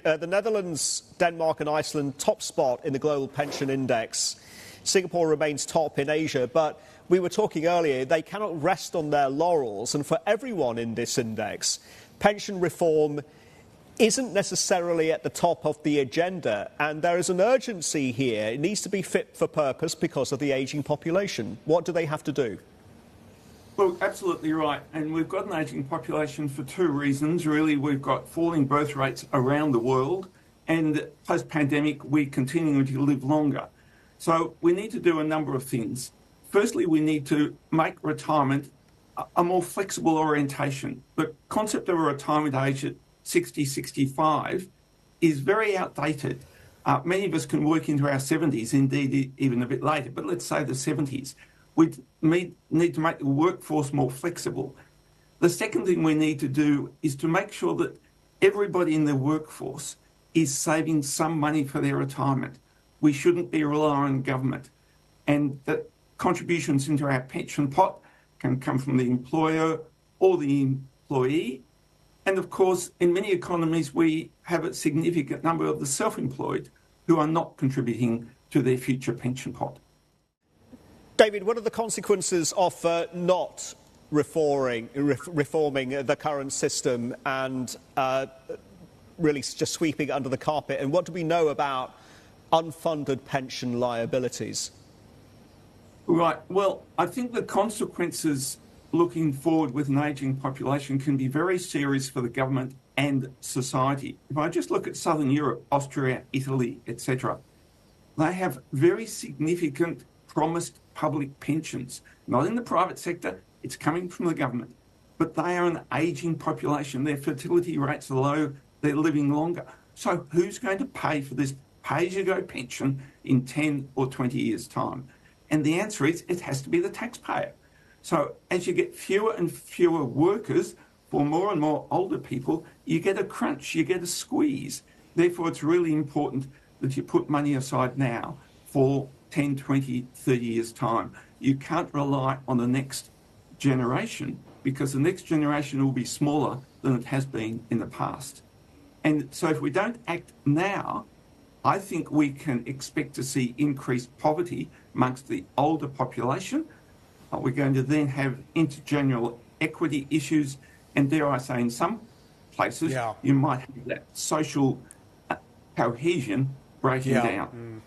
the Netherlands, Denmark and Iceland top spot in the global pension index. Singapore remains top in Asia, but we were talking earlier, they cannot rest on their laurels. And for everyone in this index, pension reform isn't necessarily at the top of the agenda. And there is an urgency here. It needs to be fit for purpose because of the ageing population. What do they have to do? Well, absolutely right. And we've got an ageing population for two reasons. Really, we've got falling birth rates around the world, and post-pandemic, we're continuing to live longer. So we need to do a number of things. Firstly, we need to make retirement a more flexible orientation. The concept of a retirement age at 60, 65 is very outdated. Many of us can work into our 70s, indeed even a bit later, but let's say the 70s. We need to make the workforce more flexible. The second thing we need to do is to make sure that everybody in the workforce is saving some money for their retirement. We shouldn't be relying on government, and that contributions into our pension pot can come from the employer or the employee. And of course, in many economies, we have a significant number of the self-employed who are not contributing to their future pension pot. David, what are the consequences of not reforming the current system and really just sweeping it under the carpet? And what do we know about unfunded pension liabilities? Right. Well, I think the consequences looking forward with an ageing population can be very serious for the government and society. If I just look at Southern Europe, Austria, Italy, etc., they have very significant promised public pensions, not in the private sector, it's coming from the government. But they are an ageing population. Their fertility rates are low, they're living longer. So who's going to pay for this pay-as-you-go pension in 10 or 20 years' time? And the answer is it has to be the taxpayer. So as you get fewer and fewer workers for more and more older people, you get a crunch, you get a squeeze. Therefore, it's really important that you put money aside now for 10, 20, 30 years' time. You can't rely on the next generation because the next generation will be smaller than it has been in the past. And so if we don't act now, I think we can expect to see increased poverty amongst the older population. We're going to then have intergenerational equity issues, and dare I say, in some places, you might have that social cohesion breaking down.